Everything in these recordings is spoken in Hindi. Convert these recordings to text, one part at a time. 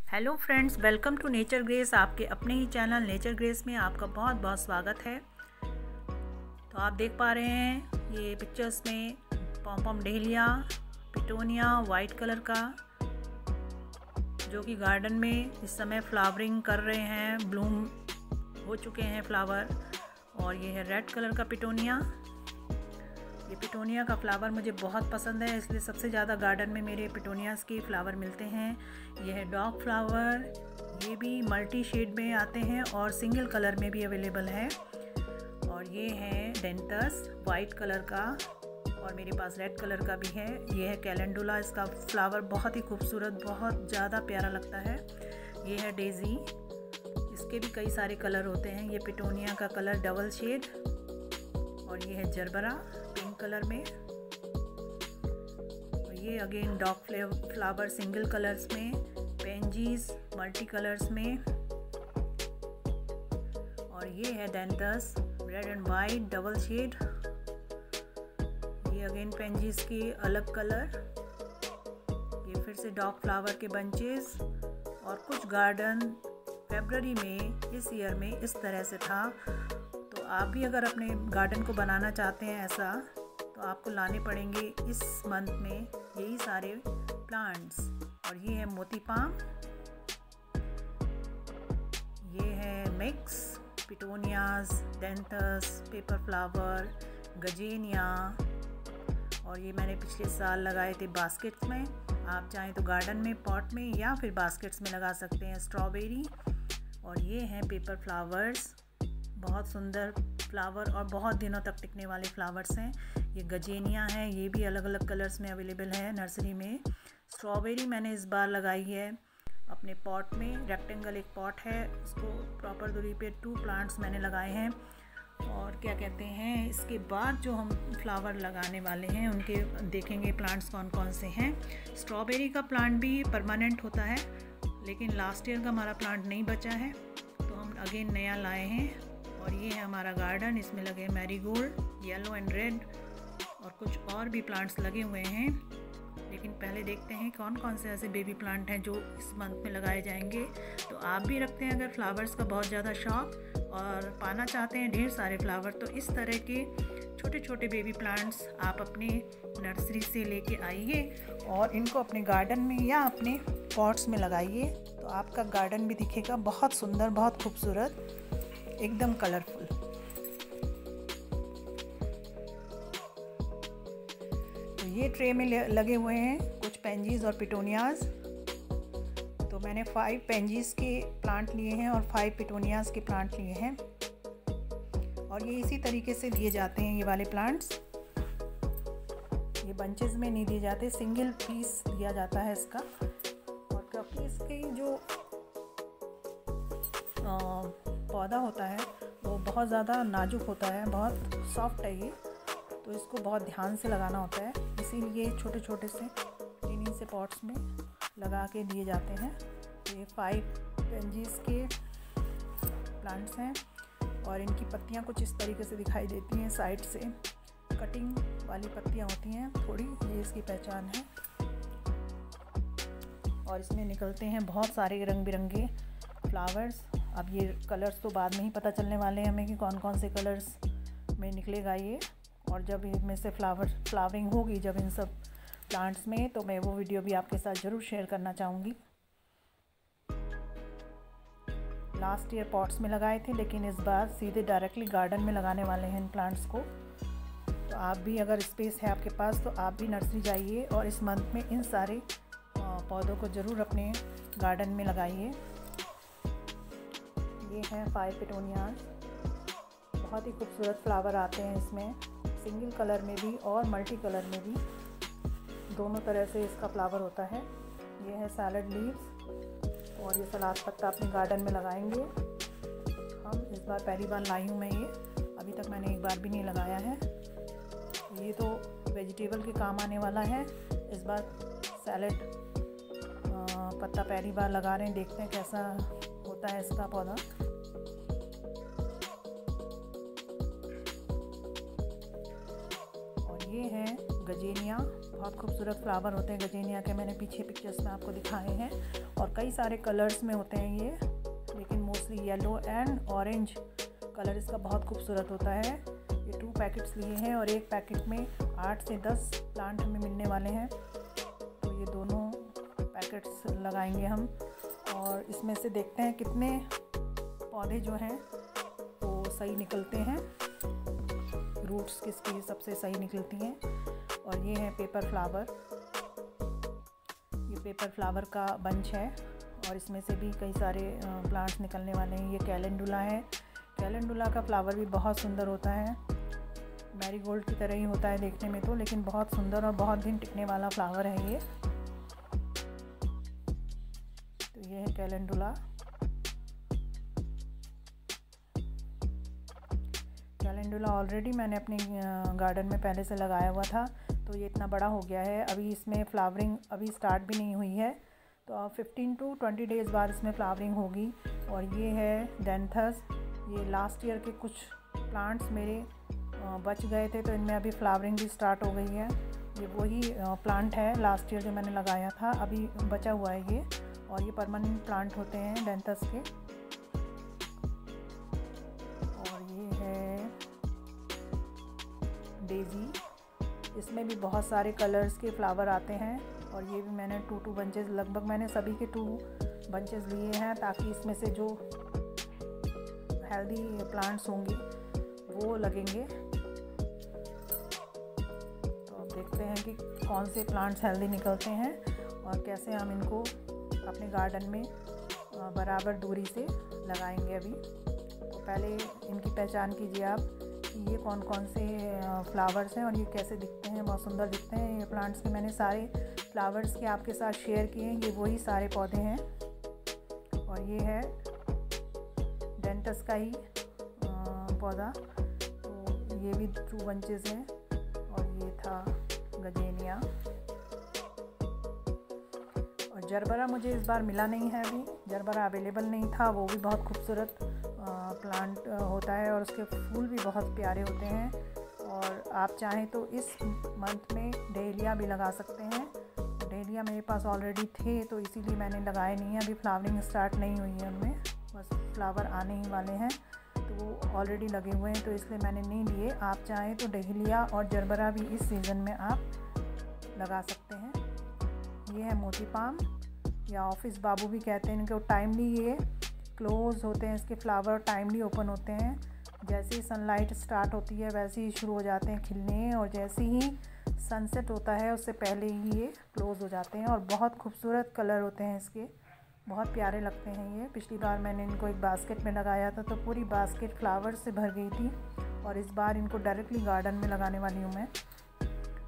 Hello friends, welcome to nature grace. आपके अपने ही चैनल नेचर ग्रेस में आपका बहुत बहुत स्वागत है। तो आप देख पा रहे हैं ये पिक्चर्स में पॉम डहेलिया, पिटोनिया वाइट कलर का, जो कि गार्डन में इस समय फ्लावरिंग कर रहे हैं, ब्लूम हो चुके हैं फ्लावर। और ये है रेड कलर का पिटोनिया। ये पिटोनिया का फ्लावर मुझे बहुत पसंद है, इसलिए सबसे ज़्यादा गार्डन में मेरे पिटोनियाज़ के फ्लावर मिलते हैं। ये है डॉग फ्लावर, ये भी मल्टी शेड में आते हैं और सिंगल कलर में भी अवेलेबल है। और ये है डेंटस वाइट कलर का, और मेरे पास रेड कलर का भी है। ये है कैलेंडुला, इसका फ्लावर बहुत ही खूबसूरत, बहुत ज़्यादा प्यारा लगता है। ये है डेज़ी, इसके भी कई सारे कलर होते हैं। ये पिटोनिया का कलर डबल शेड। और ये है जरबरा पिंक कलर में। और ये again dog flower single colours में, पेंजीज मल्टी कलर्स में। और ये है dianthus red and white double shade. ये अगेन पेंजीज के अलग कलर। ये फिर से डॉग फ्लावर के बंचेस। और कुछ गार्डन फरवरी में इस ईयर में इस तरह से था। तो आप भी अगर अपने गार्डन को बनाना चाहते हैं ऐसा, तो आपको लाने पड़ेंगे इस मंथ में यही सारे प्लांट्स। और ये है मोती पाम, ये है मिक्स पिटोनियाज, डेंटस, पेपर फ्लावर, गजेनिया। और ये मैंने पिछले साल लगाए थे बास्केट्स में। आप चाहें तो गार्डन में पॉट में या फिर बास्केट्स में लगा सकते हैं। स्ट्रॉबेरी। और ये हैं पेपर फ्लावर्स, बहुत सुंदर फ्लावर और बहुत दिनों तक टिकने वाले फ्लावर्स हैं। ये गजेनिया है, ये भी अलग अलग कलर्स में अवेलेबल है नर्सरी में। स्ट्रॉबेरी मैंने इस बार लगाई है अपने पॉट में। रेक्टेंगल एक पॉट है, उसको प्रॉपर दूरी पे 2 प्लांट्स मैंने लगाए हैं। और क्या कहते हैं, इसके बाद जो हम फ्लावर लगाने वाले हैं उनके देखेंगे प्लांट्स कौन कौन से हैं। स्ट्रॉबेरी का प्लांट भी परमानेंट होता है, लेकिन लास्ट ईयर का हमारा प्लांट नहीं बचा है, तो हम अगेन नया लाए हैं। और ये है हमारा गार्डन, इसमें लगे मैरीगोल्ड येलो एंड रेड, और कुछ और भी प्लांट्स लगे हुए हैं। लेकिन पहले देखते हैं कौन कौन से ऐसे बेबी प्लांट हैं जो इस मंथ में लगाए जाएंगे। तो आप भी रखते हैं अगर फ्लावर्स का बहुत ज़्यादा शौक और पाना चाहते हैं ढेर सारे फ्लावर, तो इस तरह के छोटे छोटे बेबी प्लांट्स आप अपने नर्सरी से लेके आइए और इनको अपने गार्डन में या अपने पॉट्स में लगाइए। तो आपका गार्डन भी दिखेगा बहुत सुंदर, बहुत खूबसूरत, एकदम कलरफुल। तो ये ट्रे में लगे हुए हैं कुछ पेंजीज और पिटोनियाज। तो मैंने 5 पेंजीज के प्लांट लिए हैं और 5 पिटोनियाज के प्लांट लिए हैं। और ये इसी तरीके से दिए जाते हैं ये वाले प्लांट्स। ये बंचेस में नहीं दिए जाते, सिंगल पीस दिया जाता है इसका। और क्योंकि इसके जो पौधा होता है वो बहुत ज़्यादा नाजुक होता है, बहुत सॉफ्ट है ये, तो इसको बहुत ध्यान से लगाना होता है। इसीलिए छोटे छोटे से टीनी से पॉट्स में लगा के दिए जाते हैं। ये 5 पेंजीज के प्लांट्स हैं और इनकी पत्तियां कुछ इस तरीके से दिखाई देती हैं, साइड से कटिंग वाली पत्तियां होती हैं थोड़ी, ये इसकी पहचान है। और इसमें निकलते हैं बहुत सारे रंग बिरंगे फ्लावर्स। अब ये कलर्स तो बाद में ही पता चलने वाले हैं हमें कि कौन कौन से कलर्स में निकलेगा ये। और जब इनमें से फ्लावरिंग होगी जब इन सब प्लांट्स में, तो मैं वो वीडियो भी आपके साथ ज़रूर शेयर करना चाहूँगी। लास्ट ईयर पॉट्स में लगाए थे, लेकिन इस बार सीधे डायरेक्टली गार्डन में लगाने वाले हैं इन प्लांट्स को। तो आप भी अगर स्पेस है आपके पास तो आप भी नर्सरी जाइए और इस मंथ में इन सारे पौधों को ज़रूर अपने गार्डन में लगाइए। ये हैं 5 पिटोनियाज, बहुत ही खूबसूरत फ्लावर आते हैं इसमें, सिंगल कलर में भी और मल्टी कलर में भी, दोनों तरह से इसका फ्लावर होता है। ये है सैलड लीव्स, और ये सलाद पत्ता अपने गार्डन में लगाएंगे हम। इस बार पहली बार लाई हूँ मैं ये, अभी तक मैंने एक बार भी नहीं लगाया है। ये तो वेजिटेबल के काम आने वाला है। इस बार सैलड पत्ता पहली बार लगा रहे हैं, देखते हैं कैसा होता है इसका पौधा। और ये है गजेनिया, बहुत खूबसूरत फ्लावर होते हैं गजेनिया के, मैंने पीछे पिक्चर्स में आपको दिखाए हैं। और कई सारे कलर्स में होते हैं ये, लेकिन mostly yellow and orange colour इसका बहुत खूबसूरत होता है। ये 2 पैकेट्स लिए हैं और एक पैकेट में 8 से 10 प्लांट हमें मिलने वाले हैं। तो ये दोनों पैकेट्स लगाएंगे हम और इसमें से देखते हैं कितने पौधे जो हैं वो सही निकलते हैं, रूट्स किसकी सबसे सही निकलती हैं। और ये है पेपर फ्लावर, ये पेपर फ्लावर का बंच है और इसमें से भी कई सारे प्लांट्स निकलने वाले हैं। ये कैलेंडुला है, कैलेंडुला का फ्लावर भी बहुत सुंदर होता है, मैरीगोल्ड की तरह ही होता है देखने में तो, लेकिन बहुत सुंदर और बहुत दिन टिकने वाला फ्लावर है ये। तो ये है कैलेंडुला। कैलेंडुला ऑलरेडी मैंने अपने गार्डन में पहले से लगाया हुआ था, तो ये इतना बड़ा हो गया है। अभी इसमें फ्लावरिंग अभी स्टार्ट भी नहीं हुई है, तो 15 to 20 डेज़ बाद इसमें फ्लावरिंग होगी। और ये है डेंथस, ये लास्ट ईयर के कुछ प्लांट्स मेरे बच गए थे, तो इनमें अभी फ्लावरिंग भी स्टार्ट हो गई है। ये वही प्लांट है लास्ट ईयर जो मैंने लगाया था, अभी बचा हुआ है ये। और ये परमानेंट प्लांट होते हैं डेंथस के। और ये है डेजी, इसमें भी बहुत सारे कलर्स के फ्लावर आते हैं और ये भी मैंने 2 बंचेस, लगभग मैंने सभी के 2 बंचेस लिए हैं, ताकि इसमें से जो हेल्दी प्लांट्स होंगे वो लगेंगे। तो अब देखते हैं कि कौन से प्लांट्स हेल्दी निकलते हैं और कैसे हम इनको अपने गार्डन में बराबर दूरी से लगाएंगे। अभी तो पहले इनकी पहचान कीजिए आप कि ये कौन कौन से फ्लावर्स हैं और ये कैसे दिखते हैं। बहुत सुंदर दिखते हैं ये प्लांट्स के। मैंने सारे फ्लावर्स के आपके साथ शेयर किए हैं, ये वही सारे पौधे हैं। और ये है डेंटस का ही पौधा, तो ये भी 2 बंचेस हैं। और ये था गजेनिया। और जरबरा मुझे इस बार मिला नहीं है, अभी जरबरा अवेलेबल नहीं था। वो भी बहुत खूबसूरत प्लांट होता है और उसके फूल भी बहुत प्यारे होते हैं। और आप चाहें तो इस मंथ में डेलिया भी लगा सकते हैं। डेलिया मेरे पास ऑलरेडी थे, तो इसीलिए मैंने लगाए नहीं है। अभी फ्लावरिंग स्टार्ट नहीं हुई है उनमें, बस फ्लावर आने ही वाले हैं, तो वो ऑलरेडी लगे हुए हैं, तो इसलिए मैंने नहीं लिए। आप चाहें तो डेलिया और जरबरा भी इस सीज़न में आप लगा सकते हैं। ये है मोती पाम या ऑफिस बाबू भी कहते हैं इनको। टाइमली ये क्लोज़ होते हैं, इसके फ्लावर टाइमली ओपन होते हैं। जैसे ही सनलाइट स्टार्ट होती है वैसे ही शुरू हो जाते हैं खिलने, और जैसे ही सनसेट होता है उससे पहले ही ये क्लोज़ हो जाते हैं। और बहुत खूबसूरत कलर होते हैं इसके, बहुत प्यारे लगते हैं ये। पिछली बार मैंने इनको एक बास्केट में लगाया था, तो पूरी बास्केट फ्लावर से भर गई थी। और इस बार इनको डायरेक्टली गार्डन में लगाने वाली हूँ मैं।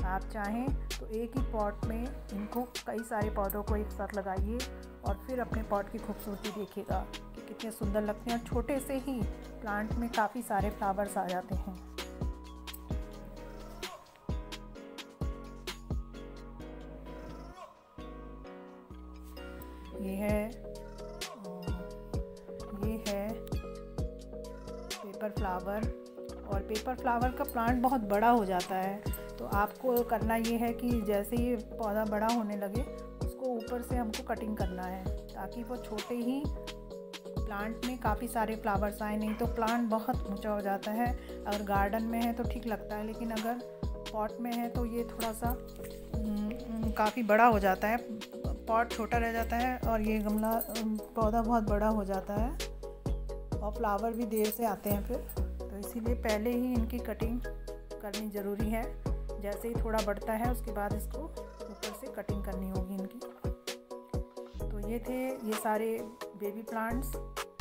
आप चाहें तो एक ही पॉट में इनको कई सारे पौधों को एक साथ लगाइए और फिर अपने पॉट की खूबसूरती देखिएगा कि कितने सुंदर लगते हैं। और छोटे से ही प्लांट में काफ़ी सारे फ्लावर्स आ जाते हैं। ये है पेपर फ्लावर। और पेपर फ्लावर का प्लांट बहुत बड़ा हो जाता है, तो आपको करना ये है कि जैसे ये पौधा बड़ा होने लगे उसको ऊपर से हमको कटिंग करना है, ताकि वो छोटे ही प्लांट में काफ़ी सारे फ्लावर्स आए। नहीं तो प्लांट बहुत ऊंचा हो जाता है। अगर गार्डन में है तो ठीक लगता है, लेकिन अगर पॉट में है तो ये थोड़ा सा काफ़ी बड़ा हो जाता है, पॉट छोटा रह जाता है और ये गमला पौधा बहुत बड़ा हो जाता है और फ्लावर भी देर से आते हैं फिर। तो इसीलिए पहले ही इनकी कटिंग करनी ज़रूरी है। जैसे ही थोड़ा बढ़ता है उसके बाद इसको ऊपर से कटिंग करनी होगी इनकी। तो ये थे ये सारे बेबी प्लांट्स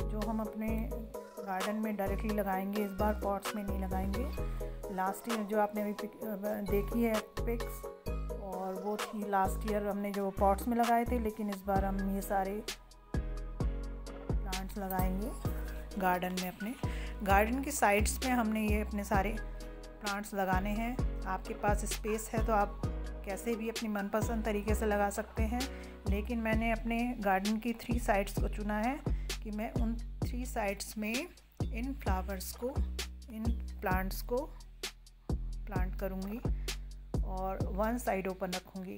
जो हम अपने गार्डन में डायरेक्टली लगाएंगे, इस बार पॉट्स में नहीं लगाएंगे। लास्ट ईयर जो आपने अभी देखी है पिक्स, और वो थी लास्ट ईयर हमने जो पॉट्स में लगाए थे, लेकिन इस बार हम ये सारे प्लांट्स लगाएंगे गार्डन में। अपने गार्डन की साइड्स में हमने ये अपने सारे प्लांट्स लगाने हैं। आपके पास स्पेस है तो आप कैसे भी अपनी मनपसंद तरीके से लगा सकते हैं, लेकिन मैंने अपने गार्डन की 3 साइड्स को चुना है कि मैं उन 3 साइड्स में इन फ्लावर्स को, इन प्लांट्स को प्लांट करूँगी और 1 साइड ओपन रखूँगी।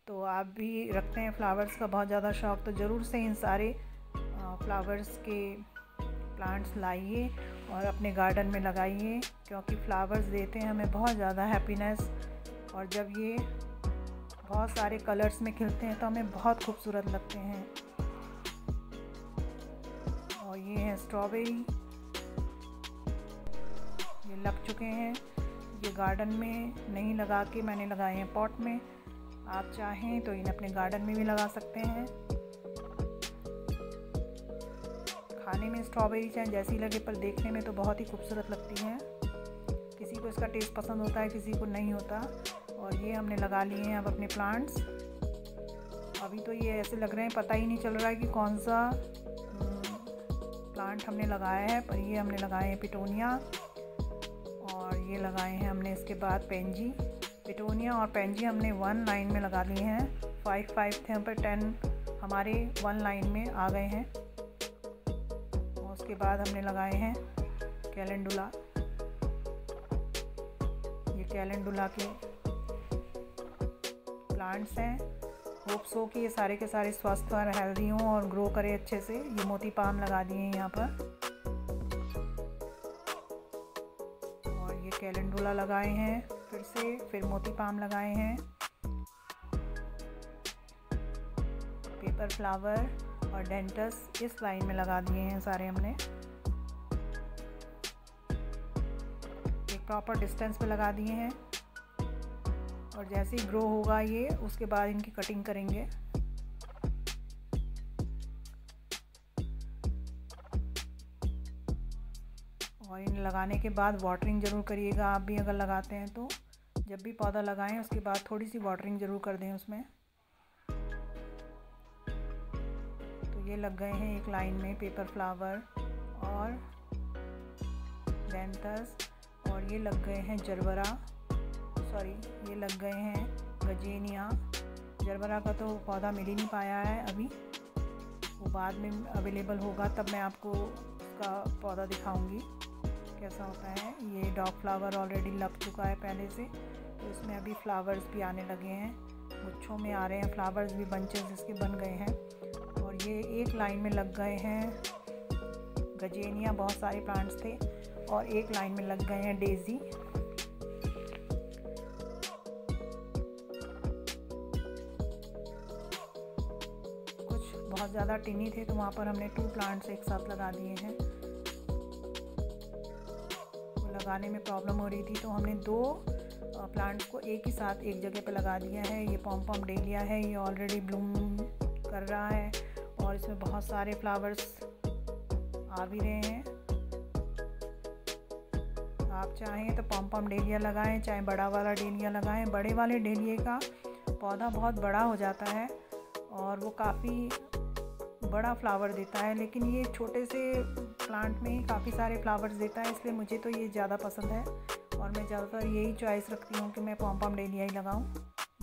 तो आप भी रखते हैं फ्लावर्स का बहुत ज़्यादा शौक़, तो ज़रूर से इन सारे फ्लावर्स के प्लांट्स लाइए और अपने गार्डन में लगाइए, क्योंकि फ्लावर्स देते हैं हमें बहुत ज़्यादा हैप्पीनेस। और जब ये बहुत सारे कलर्स में खिलते हैं तो हमें बहुत खूबसूरत लगते हैं। और ये है स्ट्रॉबेरी, ये लग चुके हैं। ये गार्डन में नहीं लगा के मैंने लगाए हैं पॉट में। आप चाहें तो इन्हें अपने गार्डन में भी लगा सकते हैं। खाने में स्ट्रॉबेरी चाहे जैसी लगे, पर देखने में तो बहुत ही खूबसूरत लगती हैं। किसी को इसका टेस्ट पसंद होता है, किसी को नहीं होता। और ये हमने लगा लिए हैं अब अपने प्लांट्स। अभी तो ये ऐसे लग रहे हैं, पता ही नहीं चल रहा है कि कौन सा प्लांट हमने लगाया है, पर ये हमने लगाए हैं पिटोनिया, और ये लगाए हैं हमने इसके बाद पेंजी। पिटोनिया और पेंजी हमने 1 लाइन में लगा लिए हैं। 5 थे, हम पर 10 हमारे 1 लाइन में आ गए हैं। और उसके बाद हमने लगाए हैं कैलेंडुला। ये कैलेंडुला के प्लांट्स हैं। होप सो कि ये सारे के सारे स्वस्थ और हेल्दी हों और ग्रो करें अच्छे से। ये मोती पाम लगा दिए हैं यहाँ पर, और ये कैलेंडुला लगाए हैं फिर मोती पाम लगाए हैं। पेपर फ्लावर और डेंटस इस लाइन में लगा दिए हैं सारे हमने। एक प्रॉपर डिस्टेंस पे लगा दिए हैं, और जैसे ही ग्रो होगा ये, उसके बाद इनकी कटिंग करेंगे। और इन लगाने के बाद वाटरिंग ज़रूर करिएगा, आप भी अगर लगाते हैं तो। जब भी पौधा लगाएं उसके बाद थोड़ी सी वाटरिंग ज़रूर कर दें उसमें। तो ये लग गए हैं एक लाइन में पेपर फ्लावर और डेंटस, और ये लग गए हैं ये लग गए हैं गजेनिया। जरबरा का तो पौधा मिल ही नहीं पाया है अभी, वो बाद में अवेलेबल होगा, तब मैं आपको उसका पौधा दिखाऊंगी कैसा होता है। ये डॉग फ्लावर ऑलरेडी लग चुका है पहले से, तो इसमें अभी फ्लावर्स भी आने लगे हैं, गुच्छों में आ रहे हैं फ्लावर्स भी, बंचेस इसके बन गए हैं। और ये एक लाइन में लग गए हैं गजेनिया, बहुत सारे प्लांट्स थे, और एक लाइन में लग गए हैं डेजी। बहुत ज़्यादा टिनी थे तो वहाँ पर हमने 2 प्लांट्स एक साथ लगा दिए हैं। वो लगाने में प्रॉब्लम हो रही थी, तो हमने 2 प्लांट्स को एक ही साथ एक जगह पे लगा दिया है। ये पॉम डेलिया है, ये ऑलरेडी ब्लूम कर रहा है और इसमें बहुत सारे फ्लावर्स आ भी रहे हैं। आप चाहें तो पॉम डेलिया लगाएं, चाहे बड़ा वाला डेलिया लगाएं। बड़े वाले डेलिया का पौधा बहुत बड़ा हो जाता है और वो काफ़ी बड़ा फ्लावर देता है, लेकिन ये छोटे से प्लांट में ही काफ़ी सारे फ्लावर्स देता है, इसलिए मुझे तो ये ज़्यादा पसंद है और मैं ज़्यादातर यही चॉइस रखती हूँ कि मैं पॉम डेलिया ही लगाऊँ।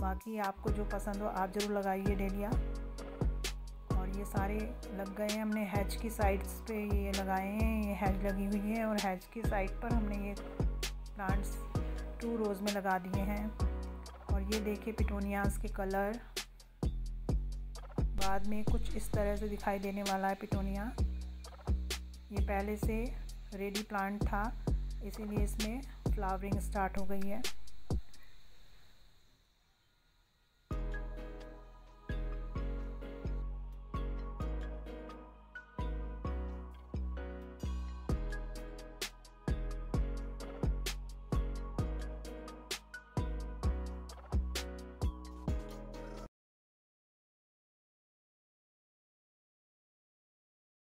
बाकी आपको जो पसंद हो आप ज़रूर लगाइए डेलिया। और ये सारे लग गए हैं, हमने हैज की साइड्स पे ये लगाए हैं, ये हैज लगी हुई है और हैज की साइड पर हमने ये प्लांट्स 2 रोज़ में लगा दिए हैं। और ये देखिए पिटोनियाज़ के कलर बाद में कुछ इस तरह से दिखाई देने वाला है पिटोनिया। ये पहले से रेडी प्लांट था, इसीलिए इसमें फ्लावरिंग स्टार्ट हो गई है।